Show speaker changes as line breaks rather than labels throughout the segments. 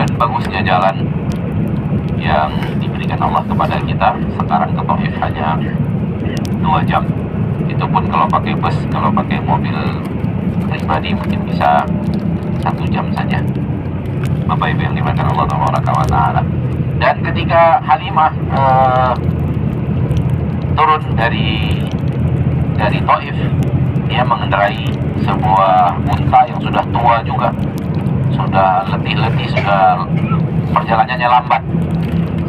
dan bagusnya jalan yang diberikan Allah kepada kita. Sekarang ke Taif hanya 2 jam. Itu pun kalau pakai bus, kalau pakai mobil pribadi mungkin bisa 1 jam saja. Bapak Ibu yang dimakan Allah Taala. Dan ketika Halimah turun dari Taif, dia mengendarai sebuah unta yang sudah tua juga, sudah letih-letih, sudah perjalanannya lambat,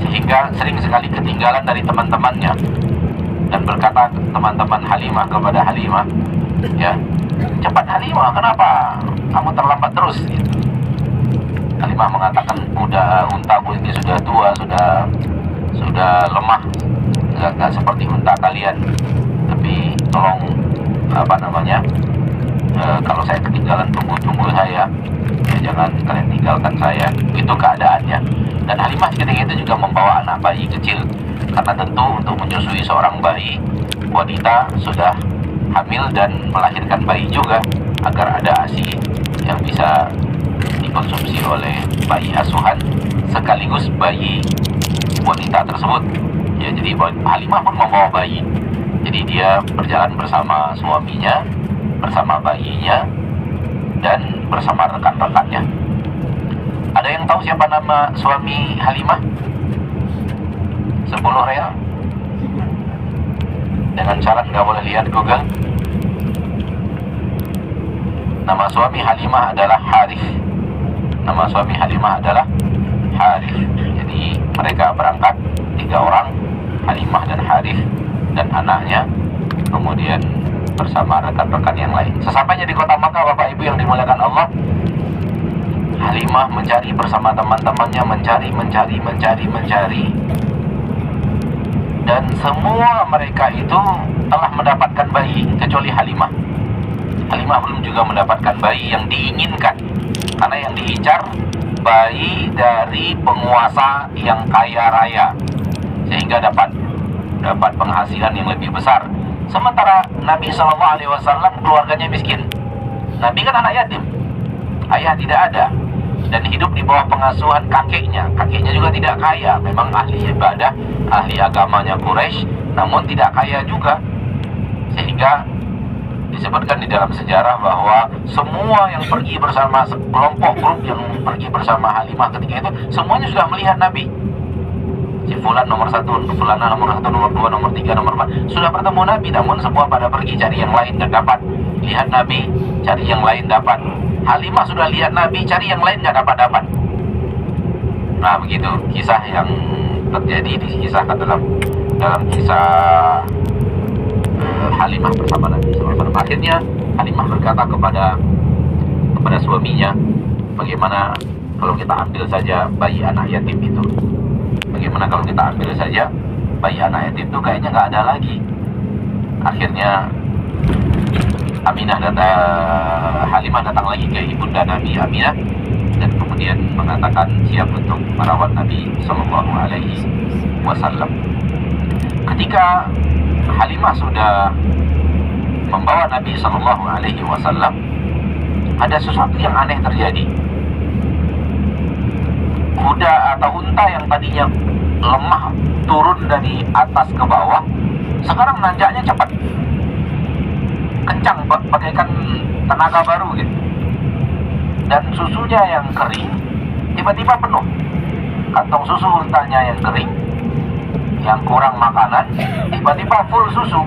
sehingga sering sekali ketinggalan dari teman-temannya. Dan berkata teman-teman Halimah kepada Halimah, ya, cepat Halimah, kenapa kamu terlambat terus? Halimah mengatakan, untaku ini sudah tua, sudah lemah, nggak seperti unta kalian. Tapi tolong kalau saya ketinggalan, tunggu saya, ya, jangan kalian tinggalkan saya. Itu keadaannya. Dan Halimah ketika itu juga membawa anak bayi kecil, karena tentu untuk menyusui seorang bayi wanita sudah hamil dan melahirkan bayi juga, agar ada ASI yang bisa dikonsumsi oleh bayi asuhan sekaligus bayi wanita tersebut. Ya, jadi Halimah pun membawa bayi. Jadi dia berjalan bersama suaminya, bersama bayinya, dan bersama rekan-rekannya. Ada yang tahu siapa nama suami Halimah? 10 real. Dengan syarat nggak boleh lihat Google. Nama suami Halimah adalah Harith. Nama suami Halimah adalah Harith. Jadi mereka berangkat 3 orang, Halimah dan Harith dan anaknya, kemudian bersama rekan-rekan yang lain. Sesampainya di kota Makkah, Bapak Ibu yang dimuliakan Allah, Halimah mencari bersama teman-temannya, mencari, dan semua mereka itu telah mendapatkan bayi kecuali Halimah. Halimah belum juga mendapatkan bayi yang diinginkan, karena yang diincar bayi dari penguasa yang kaya raya, sehingga dapat penghasilan yang lebih besar. Sementara Nabi SAW keluarganya miskin. Nabi kan anak yatim, ayah tidak ada, dan hidup di bawah pengasuhan kakeknya. Kakeknya juga tidak kaya, memang ahli ibadah, ahli agamanya Quraisy, namun tidak kaya juga. Sehingga disebutkan di dalam sejarah bahwa semua yang pergi bersama, kelompok grup yang pergi bersama Halimah ketika itu, semuanya sudah melihat Nabi. Si fulan nomor 1, fulana nomor 1, nomor 2, nomor 3, nomor 4 sudah bertemu Nabi, namun semua pada pergi cari yang lain dan dapat. Lihat Nabi, cari yang lain dapat. Halimah sudah lihat Nabi, cari yang lain nggak dapat. Nah, begitu kisah yang terjadi disisahkan dalam kisah Halimah bersama Nabi SAW. Akhirnya Halimah berkata kepada suaminya, bagaimana kalau kita ambil saja bayi anak yatim itu? Bagaimana kalau kita ambil saja bayi anak yatim itu, kayaknya nggak ada lagi. Akhirnya Halimah datang lagi ke ibunda Nabi Aminah, dan kemudian mengatakan siap untuk merawat Nabi Sallallahu Alaihi Wasallam. Ketika Halimah sudah membawa Nabi Sallallahu Alaihi Wasallam, ada sesuatu yang aneh terjadi. Kuda atau unta yang tadinya lemah turun dari atas ke bawah, sekarang nanjaknya cepat, kencang, bagaikan tenaga baru gitu. Dan susunya yang kering tiba-tiba penuh. Kantong susu untanya yang kering, yang kurang makanan, tiba-tiba full susu.